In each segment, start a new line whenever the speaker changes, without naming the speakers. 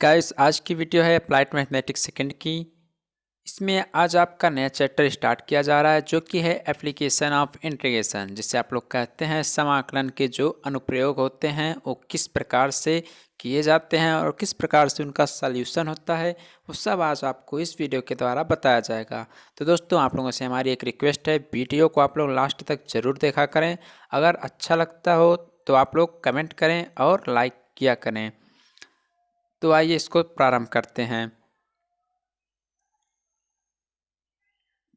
Guys आज की video है अप्लाइड मैथमेटिक्स सेकंड की। इसमें आज आपका नया चैप्टर स्टार्ट किया जा रहा है जो कि है एप्लीकेशन ऑफ इंटीग्रेशन, जिसे आप लोग कहते हैं समाकलन के जो अनुप्रयोग होते हैं वो किस प्रकार से किए जाते हैं और किस प्रकार से उनका सल्यूशन होता है, वो सब आज आपको इस वीडियो के द्वारा बताया जाएगा। तो दोस्तों आप लोगों से हमारी एक रिक्वेस्ट है, वीडियो को आप लोग लास्ट तक ज़रूर देखा करें। अगर अच्छा लगता हो तो आप लोग कमेंट करें और लाइक किया करें। तो आइए इसको प्रारंभ करते हैं।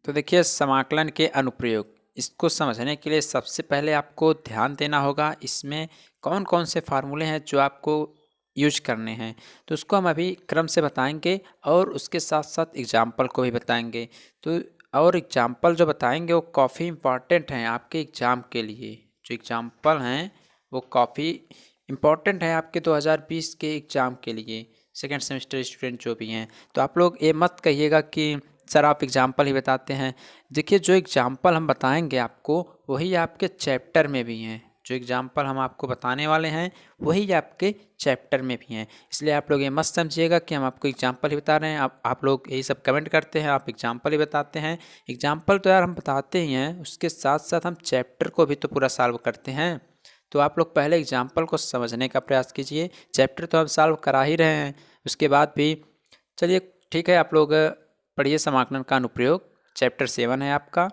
तो देखिए समाकलन के अनुप्रयोग, इसको समझने के लिए सबसे पहले आपको ध्यान देना होगा इसमें कौन कौन से फार्मूले हैं जो आपको यूज करने हैं। तो उसको हम अभी क्रम से बताएंगे और उसके साथ साथ एग्जाम्पल को भी बताएंगे। तो और एग्जाम्पल जो बताएंगे वो काफ़ी इम्पॉर्टेंट हैं आपके एग्ज़ाम के लिए। जो एग्जाम्पल हैं वो काफ़ी इम्पॉर्टेंट है आपके 2020 के एग्ज़ाम के लिए, सेकेंड सेमेस्टर स्टूडेंट जो भी हैं। तो आप लोग ये मत कहिएगा कि सर आप एग्जाम्पल ही बताते हैं। देखिए जो एग्जाम्पल हम बताएंगे आपको वही आपके चैप्टर में भी हैं। जो एग्जाम्पल हम आपको बताने वाले हैं वही आपके चैप्टर में भी हैं। इसलिए आप लोग ये मत समझिएगा कि हम आपको एग्जाम्पल ही बता रहे हैं। आप लोग यही सब कमेंट करते हैं, आप एग्जाम्पल ही बताते हैं। एग्जाम्पल तो यार हम बताते ही हैं, उसके साथ साथ हम चैप्टर को भी तो पूरा सॉल्व करते हैं। तो आप लोग पहले एग्जाम्पल को समझने का प्रयास कीजिए। चैप्टर तो हम सॉल्व करा ही रहे हैं, उसके बाद भी चलिए ठीक है। आप लोग पढ़िए समाकलन का अनुप्रयोग, चैप्टर 7 है आपका।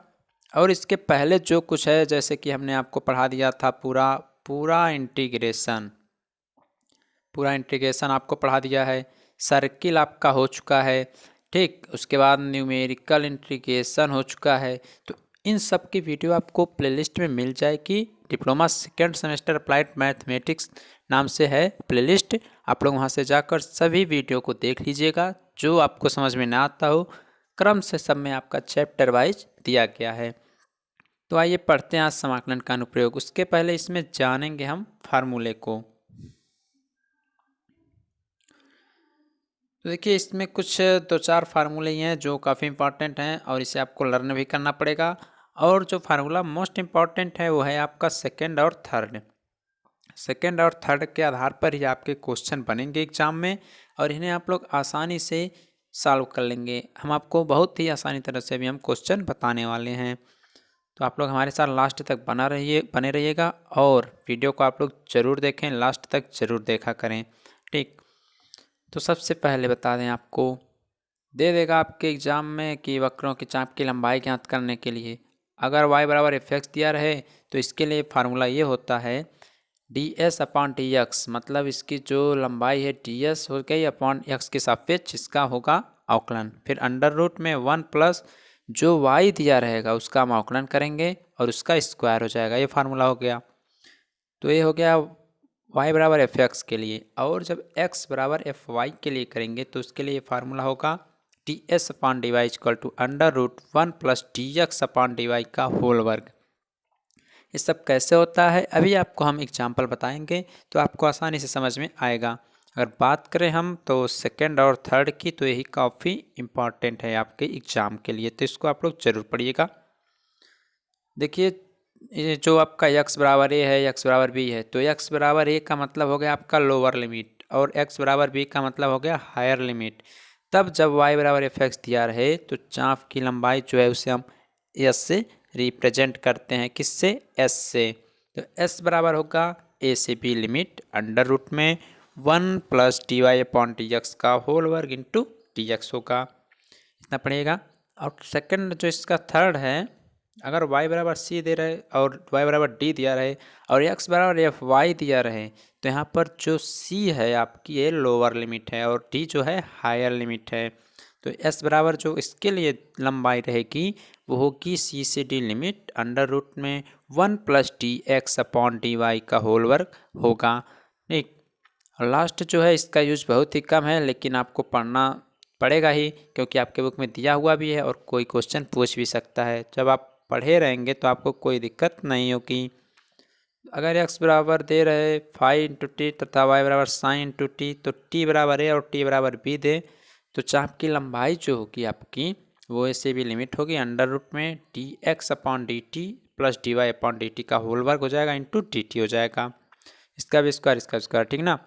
और इसके पहले जो कुछ है, जैसे कि हमने आपको पढ़ा दिया था पूरा पूरा इंटीग्रेशन, पूरा इंटीग्रेशन आपको पढ़ा दिया है। सर्किल आपका हो चुका है, ठीक। उसके बाद न्यूमेरिकल इंटीग्रेशन हो चुका है। तो इन सब की वीडियो आपको प्लेलिस्ट में मिल जाएगी। Diploma second semester applied mathematics नाम से है प्लेलिस्ट। आप लोग वहाँ से जाकर सभी वीडियो को देख लीजिएगा। जो आपको समझ में ना आता हो क्रम से सब में आपका चैप्टर वाइज दिया गया है। तो आइए पढ़ते हैं आज समाकलन का अनुप्रयोग। उसके पहले इसमें जानेंगे हम फार्मूले को। तो देखिए इसमें कुछ दो चार फार्मूले ही हैं जो काफ़ी इंपॉर्टेंट हैं और इसे आपको लर्न भी करना पड़ेगा। और जो फार्मूला मोस्ट इम्पॉर्टेंट है वो है आपका सेकंड और थर्ड। सेकंड और थर्ड के आधार पर ही आपके क्वेश्चन बनेंगे एग्जाम में, और इन्हें आप लोग आसानी से सॉल्व कर लेंगे। हम आपको बहुत ही आसानी तरह से भी हम क्वेश्चन बताने वाले हैं। तो आप लोग हमारे साथ लास्ट तक बने रहिएगा और वीडियो को आप लोग ज़रूर देखें, लास्ट तक ज़रूर देखा करें, ठीक। तो सबसे पहले बता दें आपको, दे देगा आपके एग्ज़ाम में कि वक्रों की चाप की लंबाई ज्ञात करने के लिए अगर y बराबर एफ एक्स दिया रहे तो इसके लिए फार्मूला ये होता है D S upon D x. मतलब इसकी जो लंबाई है डी एस हो गई अपॉन एक्स के सापेक्ष इसका होगा अवकलन। फिर अंडर रूट में 1 प्लस जो y दिया रहेगा उसका हम अवकलन करेंगे और उसका स्क्वायर हो जाएगा। ये फार्मूला हो गया। तो ये हो गया y बराबर एफ एक्स के लिए। और जब x बराबर एफ वाई के लिए करेंगे तो उसके लिए फार्मूला होगा D S upon D Y equal to under root 1 plus D X upon D Y का होल वर्ग। ये सब कैसे होता है अभी आपको हम एग्जाम्पल बताएंगे तो आपको आसानी से समझ में आएगा। अगर बात करें हम तो सेकंड और थर्ड की, तो यही काफ़ी इम्पॉर्टेंट है आपके एग्ज़ाम के लिए, तो इसको आप लोग ज़रूर पढ़िएगा। देखिए ये जो आपका x बराबर a है, x बराबर b है, तो x बराबर a का मतलब हो गया आपका लोअर लिमिट और x बराबर b का मतलब हो गया हायर लिमिट। तब जब y बराबर एफ एक्स दिया रहे तो चाप की लंबाई जो है उसे हम s से रिप्रेजेंट करते हैं। किससे? s से। तो s बराबर होगा a से b लिमिट अंडर रूट में 1 plus D Y upon D X का होल वर्ग इंटू डी एक्स होगा, इतना पड़ेगा। और सेकंड जो इसका थर्ड है, अगर y बराबर c दे रहे और y बराबर d दिया रहे और x बराबर एफ वाई दिया रहे तो यहाँ पर जो c है आपकी ये लोअर लिमिट है और d जो है हायर लिमिट है। तो s बराबर जो इसके लिए लंबाई रहेगी वो होगी c से d लिमिट अंडर रूट में 1 plus D X upon D Y का होल वर्ग होगा, ठीक। और लास्ट जो है इसका यूज बहुत ही कम है लेकिन आपको पढ़ना पड़ेगा ही, क्योंकि आपके बुक में दिया हुआ भी है और कोई क्वेश्चन पूछ भी सकता है। जब आप पढ़े रहेंगे तो आपको कोई दिक्कत नहीं होगी। अगर x बराबर दे रहे 5 इंटू टी तथा y बराबर साइन इंटू टी, तो t बराबर a और t बराबर b दे तो चाप की लंबाई जो होगी आपकी वो ऐसे भी लिमिट होगी अंडर रूट में D X upon D T plus D Y upon D T का होल वर्ग हो जाएगा इंटू डी टी हो जाएगा। इसका भी स्क्वायर इसका स्क्वायर, ठीक ना।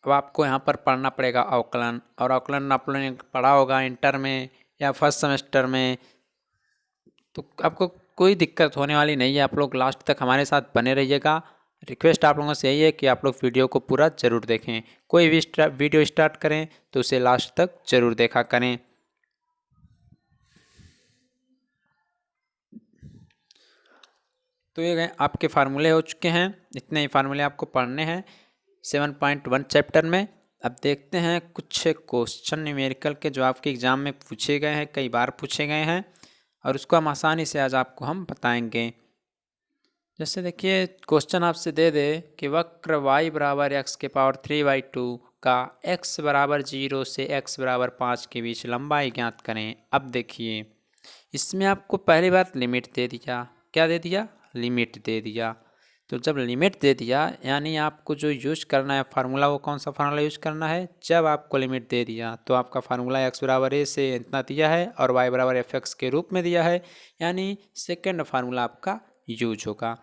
अब आपको यहाँ पर पढ़ना पड़ेगा अवकलन, और अवकलन आप लोगों ने पढ़ा होगा इंटर में या फर्स्ट सेमेस्टर में, तो आपको कोई दिक्कत होने वाली नहीं है। आप लोग लास्ट तक हमारे साथ बने रहिएगा। रिक्वेस्ट आप लोगों से यही है कि आप लोग वीडियो को पूरा ज़रूर देखें। कोई भी वीडियो स्टार्ट करें तो उसे लास्ट तक ज़रूर देखा करें। तो ये गए आपके फार्मूले हो चुके हैं, इतने ही फार्मूले आपको पढ़ने हैं 7.1 चैप्टर में। अब देखते हैं कुछ क्वेश्चन न्यूमेरिकल के जो आपके एग्ज़ाम में पूछे गए हैं, कई बार पूछे गए हैं, और उसको हम आसानी से आज आपको हम बताएंगे। जैसे देखिए क्वेश्चन आपसे दे दे कि वक्र y बराबर x के पावर 3/2 का x बराबर 0 से x बराबर 5 के बीच लंबाई ज्ञात करें। अब देखिए इसमें आपको पहली बात लिमिट दे दिया। क्या दे दिया? लिमिट दे दिया। तो जब लिमिट दे दिया यानी आपको जो यूज करना है फार्मूला, वो कौन सा फार्मूला यूज करना है? जब आपको लिमिट दे दिया तो आपका फार्मूला x बराबर a से इतना दिया है और y बराबर fx के रूप में दिया है, यानी सेकेंड फार्मूला आपका यूज होगा।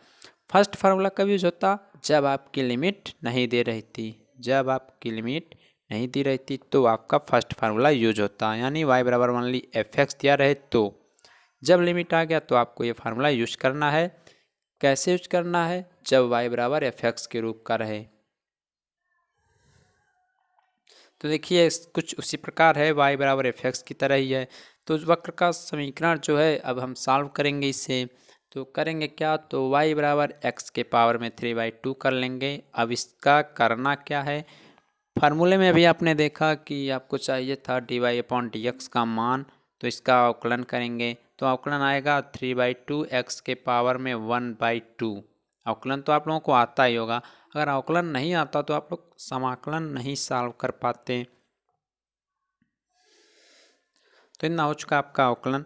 फर्स्ट फार्मूला कब यूज होता? जब आपकी लिमिट नहीं दे रही थी। जब आपकी लिमिट नहीं दी रही थी तो आपका फर्स्ट फार्मूला यूज होता, यानी y बराबर मान ली fx दिया रहे तो। जब लिमिट आ गया तो आपको ये फार्मूला यूज करना है। कैसे यूज करना है? जब y बराबर fx के रूप का रहे। तो देखिए कुछ उसी प्रकार है, y बराबर fx की तरह ही है। तो उस वक्र का समीकरण जो है अब हम सॉल्व करेंगे इसे। तो करेंगे क्या? तो y बराबर x के पावर में 3/2 कर लेंगे। अब इसका करना क्या है? फार्मूले में अभी आपने देखा कि आपको चाहिए था dy/dx का मान, तो इसका अवकलन करेंगे तो अवकलन आएगा 3/2 x के पावर में 1/2। अवकलन तो आप लोगों को आता ही होगा। अगर अवकलन नहीं आता तो आप लोग समाकलन नहीं सॉल्व कर पाते। तो इतना हो चुका आपका अवकलन।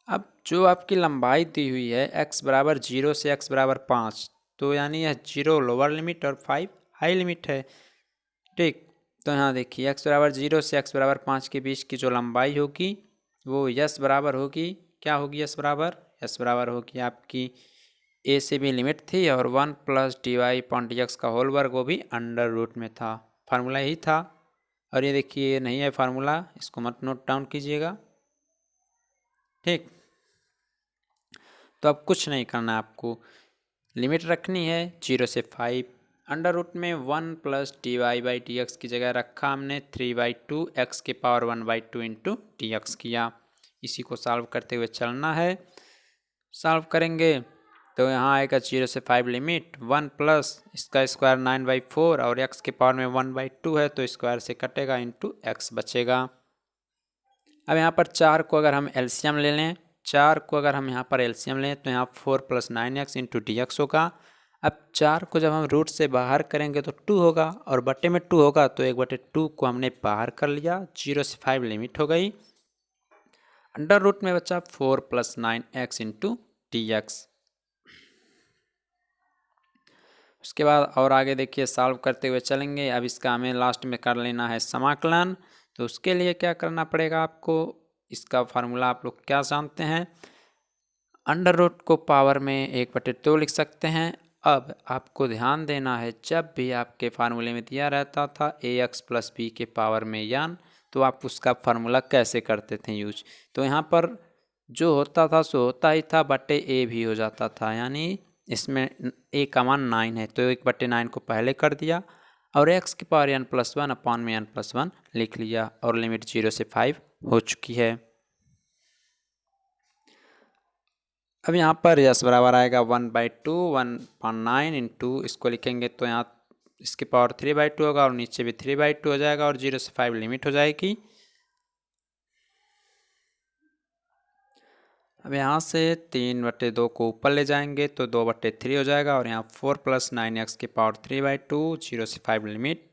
अब जो आपकी लंबाई दी हुई है x बराबर 0 से x बराबर 5, तो यानी यह 0 लोअर लिमिट और 5 हाई लिमिट है। ठीक, तो यहाँ देखिए x बराबर 0 से x बराबर 5 के बीच की जो लंबाई होगी वो यस बराबर होगी। क्या होगी यस बराबर? यस बराबर होगी आपकी a से भी लिमिट थी और 1 प्लस dy/dx का होल वर्ग, वो भी अंडर रूट में था। फार्मूला यही था। और ये देखिए ये नहीं है फार्मूला, इसको मत नोट डाउन कीजिएगा। ठीक, तो अब कुछ नहीं करना है आपको, लिमिट रखनी है 0 से 5। अंडर रूट में 1 प्लस dy/dx की जगह रखा हमने 3/2 x के पावर 1/2 इंटू dx किया। इसी को सॉल्व करते हुए चलना है। सॉल्व करेंगे तो यहाँ आएगा 0 से 5 लिमिट 1 प्लस इसका स्क्वायर 9/4 और x के पावर में 1/2 है तो स्क्वायर से कटेगा इंटू x बचेगा। अब यहाँ पर 4 को अगर हम एलसीएम ले लें, 4 को अगर हम यहाँ पर एलसीएम लें तो यहाँ 4 प्लस 9x इंटू dx होगा। अब 4 को जब हम रूट से बाहर करेंगे तो 2 होगा और बटे में 2 होगा तो 1/2 को हमने बाहर कर लिया। 0 से 5 लिमिट हो गई। अंडर रूट में बचा 4 प्लस 9x इंटू dx। उसके बाद और आगे देखिए सॉल्व करते हुए चलेंगे। अब इसका हमें लास्ट में कर लेना है समाकलन। तो उसके लिए क्या करना पड़ेगा आपको? इसका फार्मूला आप लोग क्या जानते हैं? अंडर रूट को पावर में 1/2 लिख सकते हैं। अब आपको ध्यान देना है जब भी आपके फार्मूले में दिया रहता था ax प्लस बी के पावर में n, तो आप उसका फार्मूला कैसे करते थे यूज? तो यहाँ पर जो होता था सो होता ही था, बटे a भी हो जाता था। यानी इसमें a का मान 9 है तो 1/9 को पहले कर दिया और x की पावर n+1 अपॉन में n+1 लिख लिया और लिमिट 0 से 5 हो चुकी है। अब यहाँ पर यस बराबर आएगा 1/2 1/9 इंटू इसको लिखेंगे तो यहाँ इसके पावर 3/2 होगा और नीचे भी 3/2 हो जाएगा और 0 से 5 लिमिट हो जाएगी। अब यहाँ से 3/2 को ऊपर ले जाएंगे तो 2/3 हो जाएगा और यहाँ 4 प्लस 9x के पावर 3/2 0 से 5 लिमिट।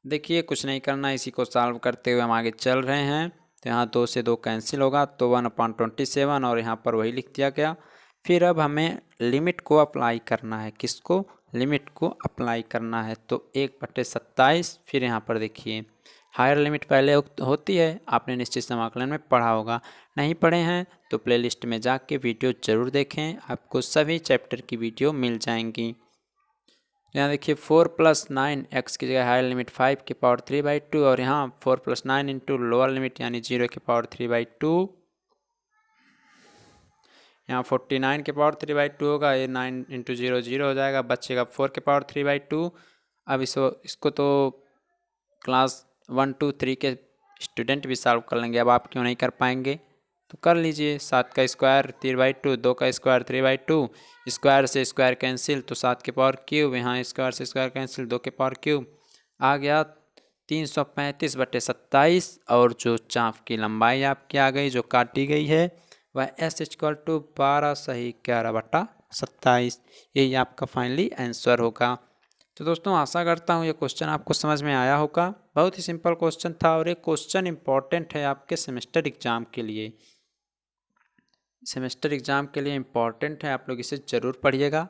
देखिए कुछ नहीं करना, इसी को सॉल्व करते हुए हम आगे चल रहे हैं। तो यहाँ 2 से 2 कैंसिल होगा तो 1/27 और यहाँ पर वही लिख दिया गया। फिर अब हमें लिमिट को अप्लाई करना है। किसको? लिमिट को अप्लाई करना है। तो 1/27। फिर यहाँ पर देखिए हायर लिमिट पहले होती है, आपने निश्चित समाकलन में पढ़ा होगा। नहीं पढ़े हैं तो प्लेलिस्ट में जाके वीडियो ज़रूर देखें, आपको सभी चैप्टर की वीडियो मिल जाएंगी। यहाँ देखिए 4+9 x की जगह हायर लिमिट 5^3/2 और यहाँ 4+9 इंटू लोअर लिमिट यानी 0^3/2। यहाँ 49^3/2 होगा, ये 9 इंटू 0 0 हो जाएगा, बचेगा 4^3/2। अब इसको तो क्लास 1 2 3 के स्टूडेंट भी सॉल्व कर लेंगे, अब आप क्यों नहीं कर पाएंगे? तो कर लीजिए। 7 का स्क्वायर 3/2, 2 का स्क्वायर 3/2, स्क्वायर से स्क्वायर कैंसिल तो 7 के पावर क्यूब, यहाँ स्क्वायर से स्क्वायर कैंसिल 2 के पावर क्यूब, आ गया 335/27। और जो चाप की लंबाई आपकी आ गई जो काटी गई है वह S=12 सही 11/27। यही आपका फाइनली आंसर होगा। तो दोस्तों आशा करता हूँ ये क्वेश्चन आपको समझ में आया होगा। बहुत ही सिंपल क्वेश्चन था और ये क्वेश्चन इम्पॉर्टेंट है आपके सेमेस्टर एग्ज़ाम के लिए। सेमेस्टर एग्ज़ाम के लिए इम्पॉर्टेंट है, आप लोग इसे ज़रूर पढ़िएगा,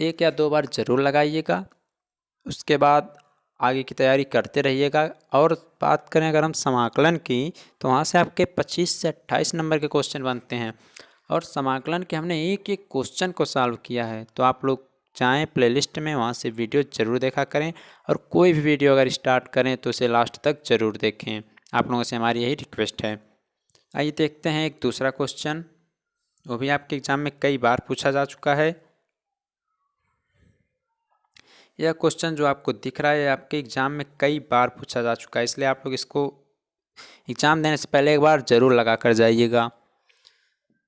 1 या 2 बार ज़रूर लगाइएगा, उसके बाद आगे की तैयारी करते रहिएगा। और बात करें अगर हम समाकलन की, तो वहाँ से आपके 25 से 28 नंबर के क्वेश्चन बनते हैं और समाकलन के हमने एक एक क्वेश्चन को सॉल्व किया है। तो आप लोग चाहें प्लेलिस्ट में, वहाँ से वीडियो ज़रूर देखा करें और कोई भी वीडियो अगर स्टार्ट करें तो उसे लास्ट तक ज़रूर देखें। आप लोगों से हमारी यही रिक्वेस्ट है। आइए देखते हैं एक दूसरा क्वेश्चन, वो भी आपके एग्ज़ाम में कई बार पूछा जा चुका है। यह क्वेश्चन जो आपको दिख रहा है आपके एग्ज़ाम में कई बार पूछा जा चुका है, इसलिए आप लोग इसको एग्ज़ाम देने से पहले एक बार ज़रूर लगा कर जाइएगा।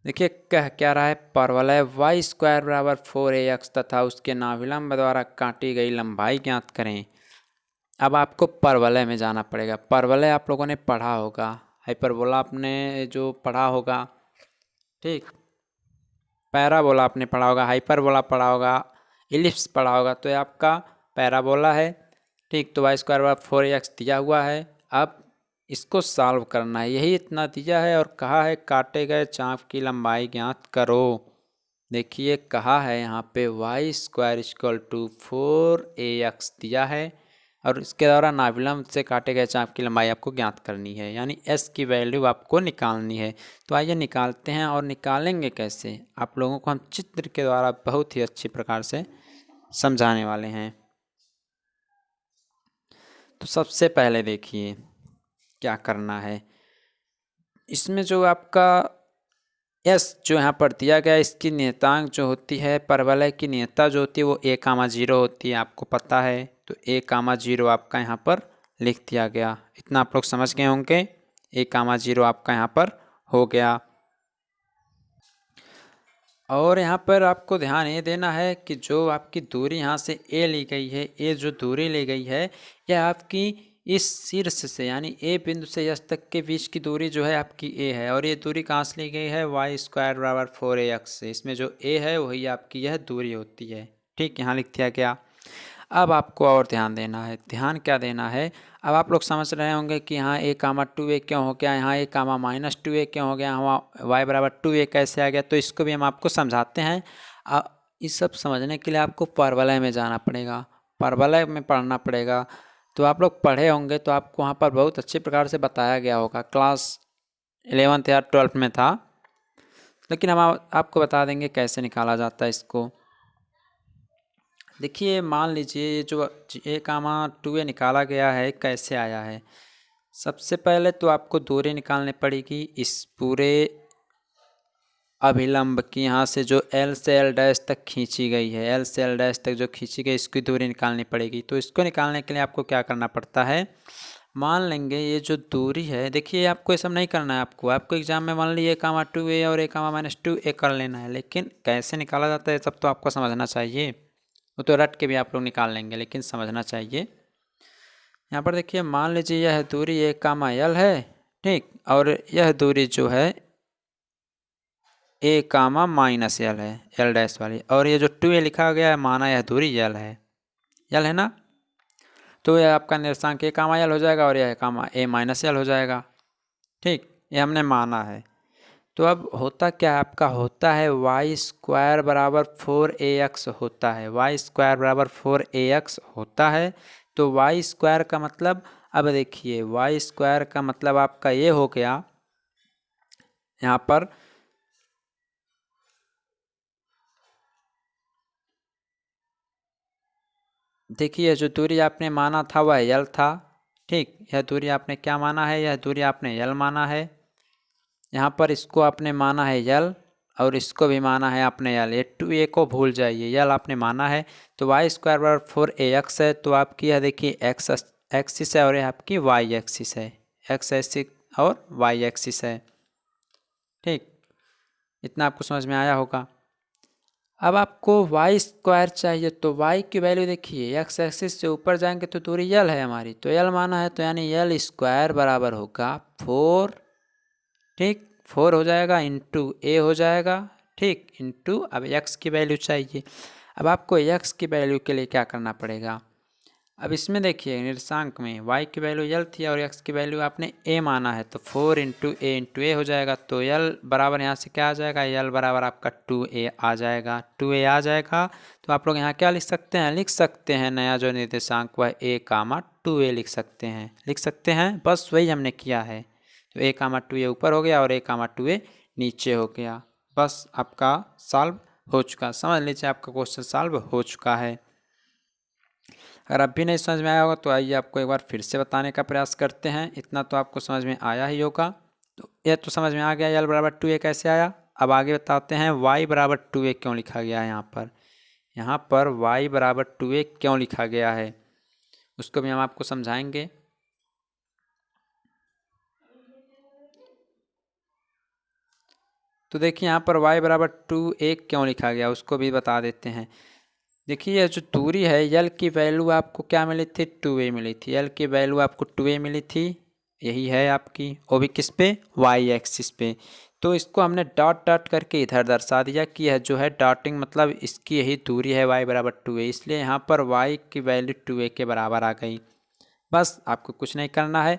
देखिए कह क्या रहा है, परवलय y² = 4ax तथा उसके नाभिलंब द्वारा काटी गई लंबाई ज्ञात करें। अब आपको परवलय में जाना पड़ेगा। परवलय आप लोगों ने पढ़ा होगा, हाइपरबोला आपने जो पढ़ा होगा, ठीक, पैराबोला आपने पढ़ा होगा, हाइपरबोला पढ़ा होगा, इलिप्स पढ़ा होगा। तो ये आपका पैराबोला है, ठीक। तो y² = 4ax दिया हुआ है, अब इसको सॉल्व करना है, यही इतना दिया है और कहा है काटे गए चाप की लंबाई ज्ञात करो। देखिए कहा है यहाँ पे y² = 4ax दिया है और इसके द्वारा नाभिलंब से काटे गए चाप की लंबाई आपको ज्ञात करनी है, यानी s की वैल्यू आपको निकालनी है। तो आइए निकालते हैं, और निकालेंगे कैसे आप लोगों को हम चित्र के द्वारा बहुत ही अच्छी प्रकार से समझाने वाले हैं। तो सबसे पहले देखिए क्या करना है, इसमें जो आपका S जो यहाँ पर दिया गया, इसकी नियतांक जो होती है, परवलय की नियता जो होती है वो a,0 होती है, आपको पता है। तो a,0 आपका यहाँ पर लिख दिया गया, इतना आप लोग समझ गए होंगे। a,0 आपका यहाँ पर हो गया। और यहाँ पर आपको ध्यान ये देना है कि जो आपकी दूरी यहाँ से a ली गई है, a जो दूरी ली गई है, यह आपकी इस शीर्ष से यानी a बिंदु से S तक के बीच की दूरी जो है आपकी a है, और ये दूरी कहाँ से ली गई है, y² = 4ax से। इसमें जो a है वही आपकी यह दूरी होती है, ठीक, यहाँ लिख दिया गया। अब आपको और ध्यान देना है, ध्यान क्या देना है, अब आप लोग समझ रहे होंगे कि यहाँ a,2a क्यों हो गया, यहाँ a,-2a क्यों हो गया, यहाँ y = 2a कैसे आ गया। तो इसको भी हम आपको समझाते हैं। इस सब समझने के लिए आपको परवलय में जाना पड़ेगा, परवलय में पढ़ना पड़ेगा। तो आप लोग पढ़े होंगे तो आपको वहाँ पर बहुत अच्छी प्रकार से बताया गया होगा, क्लास 11th या 12th में था, लेकिन हम आपको बता देंगे कैसे निकाला जाता है इसको। देखिए मान लीजिए जो a,2a निकाला गया है, कैसे आया है। सबसे पहले तो आपको दूरी निकालनी पड़ेगी इस पूरे अभिलंब की, यहाँ से जो L से L' तक खींची गई है, L से L' तक जो खींची गई, इसकी दूरी निकालनी पड़ेगी। तो इसको निकालने के लिए आपको क्या करना पड़ता है, मान लेंगे ये जो दूरी है, देखिए आपको ये सब नहीं करना है, आपको एग्जाम में मान लीजिए a,2a और a,-2a कर लेना है, लेकिन कैसे निकाला जाता है सब तो आपको समझना चाहिए। वो तो रट के भी आप लोग निकाल लेंगे, लेकिन समझना चाहिए। यहाँ पर देखिए मान लीजिए यह दूरी a,l है, ठीक, और यह दूरी जो है a,-l है, L' वाली, और ये जो 2a लिखा गया है माना यह दूरी l है ना। तो यह आपका निर्देशांक a,l हो जाएगा और यह a-l हो जाएगा, ठीक, ये हमने माना है। तो अब होता क्या है, आपका होता है y² = 4ax होता है, y² = 4ax होता है। तो y² का मतलब, अब देखिए y² का मतलब आपका ये हो गया, यहाँ पर देखिए जो दूरी आपने माना था वह यल था, ठीक। यह दूरी आपने क्या माना है, यह दूरी आपने यल माना है। यहाँ पर इसको आपने माना है यल और इसको भी माना है आपने यल, ये 2a को भूल जाइए, यल आपने माना है। तो वाई स्क्वायर बराबर 4ax है। तो आपकी यह देखिए एक्स एक्सिस है और यह आपकी वाई एक्सिस है, एक्स एक्सिस और वाई एक्सिस है, ठीक। इतना आपको समझ में आया होगा। अब आपको वाई स्क्वायर चाहिए, तो वाई की वैल्यू देखिए एक्स एक्सिस से ऊपर जाएंगे तो दूरी यल है हमारी, तो यल माना है, तो यानी यल स्क्वायर बराबर होगा 4, ठीक। 4 हो जाएगा इंटू ए हो जाएगा, ठीक, इंटू अब एक्स की वैल्यू चाहिए। अब आपको एक्स की वैल्यू के लिए क्या करना पड़ेगा, अब इसमें देखिए निर्देशांक में y की वैल्यू यल थी और x की वैल्यू आपने a माना है, तो 4 इंटू ए हो जाएगा। तो यल बराबर यहाँ से क्या आ जाएगा, यल बराबर आपका 2a आ जाएगा, 2a आ जाएगा। तो आप लोग यहाँ क्या लिख सकते हैं, लिख सकते हैं नया जो निर्देशांक वह a कामा 2a लिख सकते हैं, लिख सकते हैं, बस वही हमने किया है। तो a कामा 2a ऊपर हो गया और a कामा 2a नीचे हो गया, बस आपका सॉल्व हो चुका, समझ लीजिए आपका क्वेश्चन सॉल्व हो चुका है। अगर अब भी नहीं समझ में आया होगा तो आइए आपको एक बार फिर से बताने का प्रयास करते हैं, इतना तो आपको समझ में आया ही होगा। तो ये तो समझ में आ गया यल बराबर 2a कैसे आया। अब आगे बताते हैं y बराबर 2a क्यों लिखा गया है, यहाँ पर y बराबर 2a क्यों लिखा गया है उसको भी हम आपको समझाएंगे। तो देखिए यहाँ पर y बराबर 2a क्यों लिखा गया उसको भी बता देते हैं। देखिए यह जो दूरी है यल की वैल्यू आपको क्या मिली थी, 2a मिली थी, यल की वैल्यू आपको 2a मिली थी, यही है आपकी, वो भी किस पे, वाई एक्सिस पे। तो इसको हमने डॉट डॉट करके इधर दर्शा दिया कि यह जो है डॉटिंग मतलब इसकी यही दूरी है y बराबर 2a, इसलिए यहाँ पर y की वैल्यू 2a के बराबर आ गई। बस आपको कुछ नहीं करना है।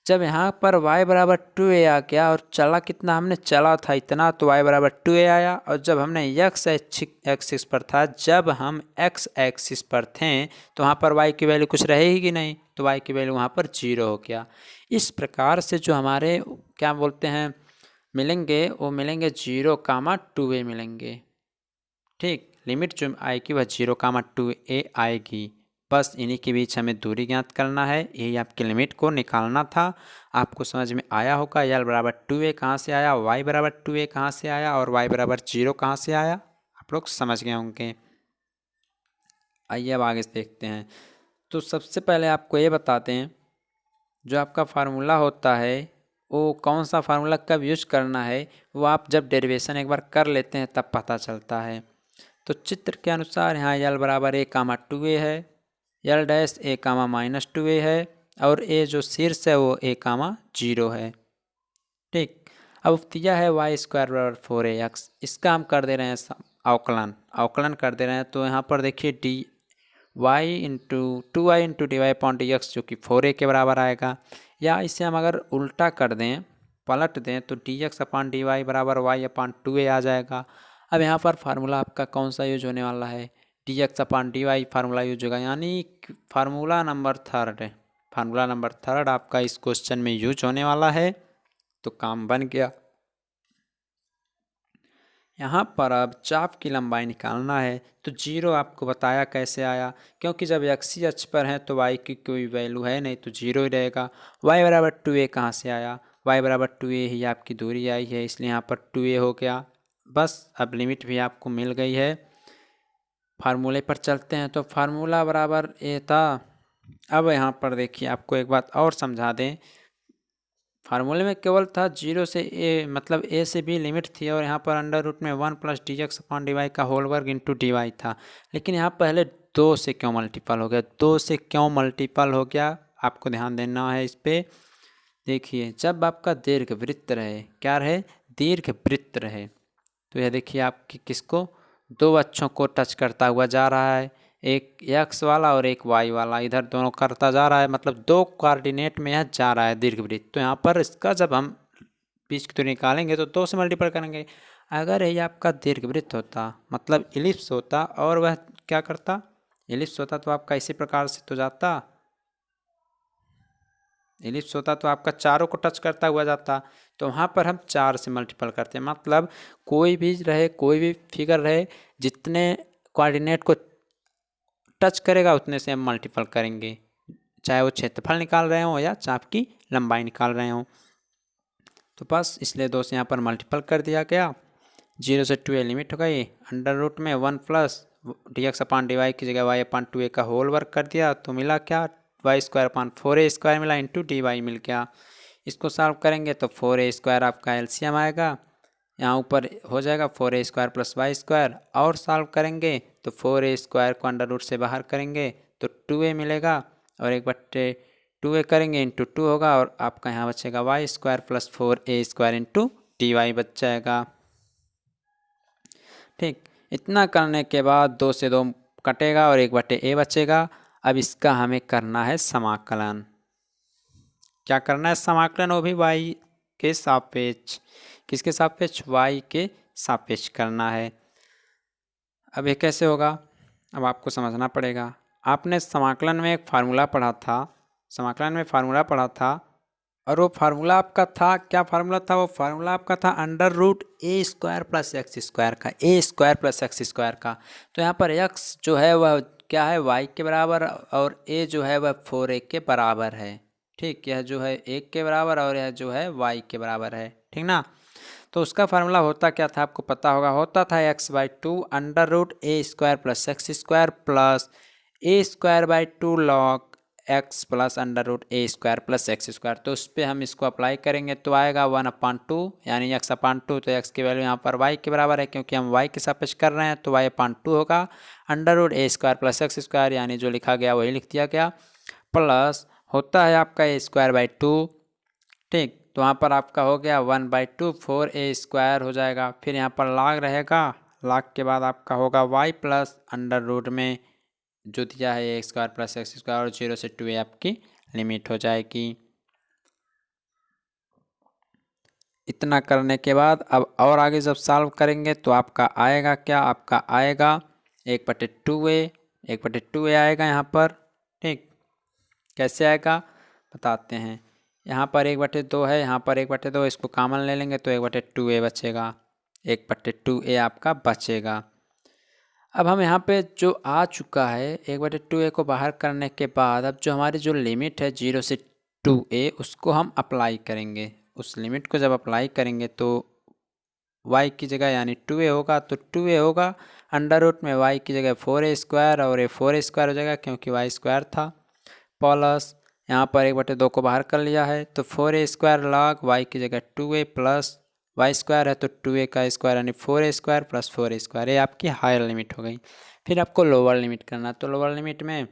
जब यहाँ पर y बराबर 2a आ गया और चला कितना, हमने चला था इतना, तो y बराबर 2a आया। और जब हमने x एक्सिस पर था, जब हम x एक्सिस पर थे तो वहाँ पर y की वैल्यू कुछ रहेगी नहीं, तो y की वैल्यू वहाँ पर 0 हो गया। इस प्रकार से जो हमारे क्या बोलते हैं मिलेंगे, वो मिलेंगे 0 कामा 2a मिलेंगे, ठीक। लिमिट जो आएगी वह 0 कामा 2a आएगी। बस इन्हीं के बीच हमें दूरी ज्ञात करना है, यही आपके लिमिट को निकालना था। आपको समझ में आया होगा यल बराबर 2a कहाँ से आया, y बराबर 2a कहाँ से आया और y बराबर 0 कहाँ से आया, आप लोग समझ गए होंगे। आइए अब आगे देखते हैं। तो सबसे पहले आपको ये बताते हैं जो आपका फार्मूला होता है वो कौन सा फार्मूला कब यूज करना है, वो आप जब डेरिवेशन एक बार कर लेते हैं तब पता चलता है। तो चित्र के अनुसार यहाँ यल बराबर a कामा 2a है, यल dash a comma minus 2a है और a जो शीर्ष है वो a कामा 0 है, ठीक। अब दिया है वाई स्क्वायर बराबर 4ax, इसका हम कर दे रहे हैं अवकलन कर दे रहे हैं। तो यहाँ पर देखिए D Y into 2y into D Y upon D X जो कि 4a के बराबर आएगा, या इसे हम अगर उल्टा कर दें पलट दें तो D X upon D Y बराबर वाई अपॉन 2a आ जाएगा। अब यहाँ पर फार्मूला आपका कौन सा यूज होने वाला है, D X upon D Y formula use होगा, यानी फार्मूला नंबर थर्ड आपका इस क्वेश्चन में यूज होने वाला है। तो काम बन गया। यहाँ पर अब चाप की लंबाई निकालना है, तो 0 आपको बताया कैसे आया, क्योंकि जब एक्सी अक्ष पर है तो y की कोई वैल्यू है नहीं तो 0 ही रहेगा। y बराबर 2a कहाँ से आया, y बराबर 2a ही आपकी दूरी आई है, इसलिए यहाँ पर 2a हो गया। बस अब लिमिट भी आपको मिल गई है। फार्मूले पर चलते हैं, तो फार्मूला बराबर a था। अब यहाँ पर देखिए आपको एक बात और समझा दें, फार्मूले में केवल था 0 से a मतलब a से b लिमिट थी और यहाँ पर अंडर रूट में 1 plus D X upon D Y का होल वर्ग इंटू डी वाई था। लेकिन यहाँ पहले 2 से क्यों मल्टीपल हो गया, 2 से क्यों मल्टीपल हो गया आपको ध्यान देना है इस पर। देखिए जब आपका दीर्घवृत्त रहे, क्या रहे, दीर्घवृत्त रहे, तो यह देखिए आपकी किसको, दो अक्षों को टच करता हुआ जा रहा है, एक एक्स वाला और एक वाई वाला, इधर दोनों करता जा रहा है, मतलब दो कोऑर्डिनेट में यह जा रहा है दीर्घवृत्त। तो यहाँ पर इसका जब हम बीच की दूरी निकालेंगे तो 2 से मल्टीपल करेंगे। अगर यही आपका दीर्घवृत्त होता मतलब इलिप्स होता और वह क्या करता, इलिप्स होता तो आपका इसी प्रकार से तो जाता, इलिप्स होता तो आपका चारों को टच करता हुआ जाता, तो वहाँ पर हम 4 से मल्टीपल करते हैं। मतलब कोई भी रहे, कोई भी फिगर रहे, जितने कोऑर्डिनेट को टच करेगा उतने से हम मल्टीपल करेंगे, चाहे वो क्षेत्रफल निकाल रहे हो या चाप की लंबाई निकाल रहे हो। तो बस इसलिए 2 से यहाँ पर मल्टीपल कर दिया गया। 0 से 2a लिमिट हो गई, अंडर रूट में 1 प्लस dx अपान dy की जगह y अपान 2a का होल वर्क कर दिया तो मिला क्या, Y square upon 4a square मिला इंटू डी वाई मिल गया। इसको सॉल्व करेंगे तो 4a स्क्वायर आपका एलसीएम आएगा, यहाँ ऊपर हो जाएगा 4a square plus Y square, और सॉल्व करेंगे तो 4a स्क्वायर को अंडर रूट से बाहर करेंगे तो 2a मिलेगा, और 1/2a करेंगे इंटू 2 होगा, और आपका यहाँ बचेगा Y square plus 4a square into D Y बच जाएगा। ठीक, इतना करने के बाद 2 से 2 कटेगा और 1/a बचेगा। अब इसका हमें करना है समाकलन। क्या करना है समाकलन, वो भी y के सापेक्ष। किसके सापेक्ष, y के सापेक्ष करना है। अब ये कैसे होगा, अब आपको समझना पड़ेगा। आपने समाकलन में एक फार्मूला पढ़ा था, और वो फार्मूला आपका था, क्या फार्मूला था, वो फार्मूला आपका था under root A square plus X square का, ए स्क्वायर प्लस एक्स स्क्वायर का। तो यहाँ पर एक्स जो है वह क्या है, y के बराबर, और a जो है वह 4a के बराबर है। ठीक, यह जो है 1 के बराबर और यह जो है y के बराबर है, ठीक ना। तो उसका फार्मूला होता क्या था, आपको पता होगा, होता था x/2 under root A square plus X square plus A square by 2 log X plus under root A square plus X square. तो उस पर हम इसको अप्लाई करेंगे तो आएगा 1/2 यानी x/2। तो x की वैल्यू यहाँ पर y के बराबर है, क्योंकि हम y के सापेक्ष कर रहे हैं तो y/2 होगा, under root A square plus X square यानी जो लिखा गया वही लिख दिया गया, प्लस होता है आपका ए स्क्वायर बाई 2। ठीक, तो वहाँ पर आपका हो गया 1/2 4a स्क्वायर हो जाएगा। फिर यहाँ पर लॉग रहेगा, लॉग के बाद आपका होगा y प्लस अंडर रूट में जो दिया है ए स्क्वायर प्लस एक्स स्क्वायर, और 0 से 2a आपकी लिमिट हो जाएगी। इतना करने के बाद अब और आगे जब सॉल्व करेंगे तो आपका आएगा क्या, आपका आएगा 1/2a आएगा यहाँ पर। ठीक, कैसे आएगा बताते हैं। यहाँ पर 1/2 है, यहाँ पर 1/2, इसको कॉमन ले लेंगे तो 1/2a बचेगा, 1/2a आपका बचेगा। अब हम यहाँ पे जो आ चुका है 1/2a को बाहर करने के बाद, अब जो हमारी जो लिमिट है 0 से 2a उसको हम अप्लाई करेंगे। उस लिमिट को जब अप्लाई करेंगे तो y की जगह यानी 2a होगा, तो 2a होगा अंडर रूट में y की जगह 4a स्क्वायर, और ये 4a स्क्वायर हो जाएगा क्योंकि y स्क्वायर था, प्लस यहाँ पर 1/2 को बाहर कर लिया है तो 4a स्क्वायर लॉग y की जगह 2a प्लस वाई स्क्वायर है तो 2a का स्क्वायर यानी 4a square plus 4a square, ये आपकी हायर लिमिट हो गई। फिर आपको लोअर लिमिट करना, तो लोअर लिमिट में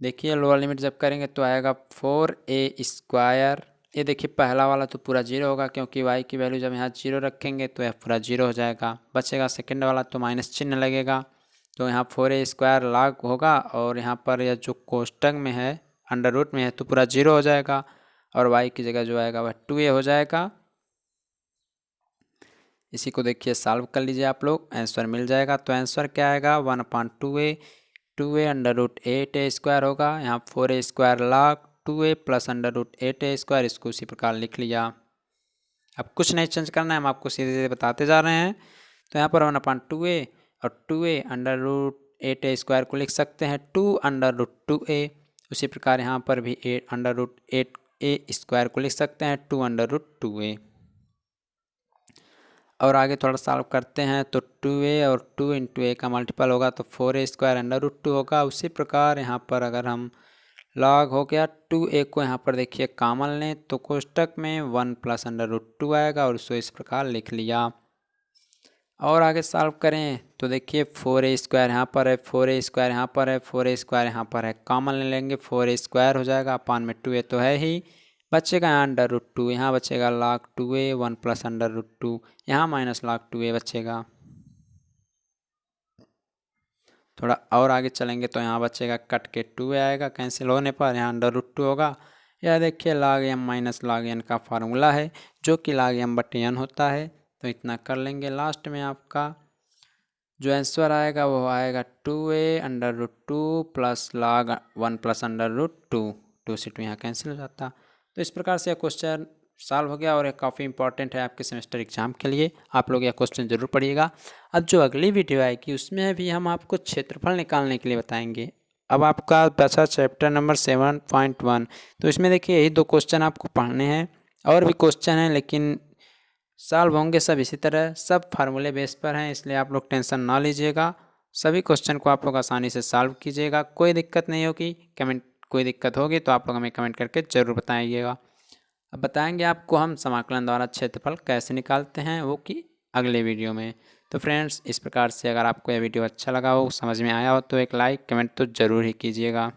देखिए, लोअर लिमिट जब करेंगे तो आएगा 4a स्क्वायर। ये देखिए पहला वाला तो पूरा 0 होगा, क्योंकि y की वैल्यू जब यहाँ 0 रखेंगे तो यह पूरा 0 हो जाएगा। बचेगा सेकेंड वाला तो माइनस चिन्ह लगेगा, तो यहाँ 4a स्क्वायर लॉग होगा, और यहाँ पर यह जो कोष्टक में है अंडर रूट में है तो पूरा 0 हो जाएगा, और y की जगह जो आएगा वह 2a हो जाएगा। इसी को देखिए सॉल्व कर लीजिए आप लोग, आंसर मिल जाएगा। तो आंसर क्या आएगा 1/2a under root 8a square होगा, यहाँ 4a square log 2a plus under root 8a square, इसको उसी प्रकार लिख लिया। अब कुछ नहीं चेंज करना है, हम आपको सीधे सीधे बताते जा रहे हैं। तो यहाँ पर 1/2a और 2a under root 8a square को लिख सकते हैं 2 अंडर रूट 2a। उसी प्रकार यहाँ पर भी 8 अंडर रूट 8a स्क्वायर को लिख सकते हैं 2 अंडर रूट 2a। और आगे थोड़ा सॉल्व करते हैं तो 2a और 2 इंटू a का मल्टीपल होगा तो 4a स्क्वायर अंडर रूट 2 होगा। उसी प्रकार यहाँ पर अगर हम लॉग हो गया 2a को यहाँ पर देखिए कॉमन लें तो कोष्टक में 1 प्लस अंडर रूट 2 आएगा, और उसको इस प्रकार लिख लिया। और आगे सॉल्व करें तो देखिए 4a स्क्वायर यहाँ पर है, 4a स्क्वायर यहाँ पर है, 4a स्क्वायर यहाँ पर है, कॉमन ले लेंगे 4a स्क्वायर हो जाएगा, अपान में 2a तो है ही, बचेगा यहाँ अंडर रूट 2, यहाँ बचेगा log 2a 1 plus under root 2, यहाँ माइनस लॉग 2a बचेगा। थोड़ा और आगे चलेंगे तो यहाँ बचेगा कट के 2a आएगा, कैंसिल होने पर यहाँ अंडर रूट 2 होगा। यह देखिए log m minus log n का फार्मूला है, जो कि log m/n होता है। तो इतना कर लेंगे, लास्ट में आपका जो आंसर आएगा वो आएगा 2a under root 2 plus log 1 plus under root 2, 2 से 2 यहाँ कैंसिल हो जाता। तो इस प्रकार से यह क्वेश्चन सॉल्व हो गया और ये काफ़ी इंपॉर्टेंट है आपके सेमेस्टर एग्जाम के लिए। आप लोग यह क्वेश्चन जरूर पढ़िएगा। अब जो अगली वीडियो आएगी उसमें भी हम आपको क्षेत्रफल निकालने के लिए बताएंगे। अब आपका बचा चैप्टर नंबर 7.1। तो इसमें देखिए यही 2 क्वेश्चन आपको पढ़ने हैं, और भी क्वेश्चन हैं लेकिन सॉल्व होंगे सब इसी तरह, सब फार्मूले बेस पर हैं, इसलिए आप लोग टेंशन ना लीजिएगा। सभी क्वेश्चन को आप लोग आसानी से सॉल्व कीजिएगा, कोई दिक्कत नहीं होगी। कोई दिक्कत होगी तो आप लोग हमें कमेंट करके ज़रूर बताइएगा। अब बताएंगे आपको हम समाकलन द्वारा क्षेत्रफल कैसे निकालते हैं, वो कि अगले वीडियो में। तो फ्रेंड्स, इस प्रकार से अगर आपको यह वीडियो अच्छा लगा हो, समझ में आया हो, तो एक लाइक कमेंट तो ज़रूर ही कीजिएगा।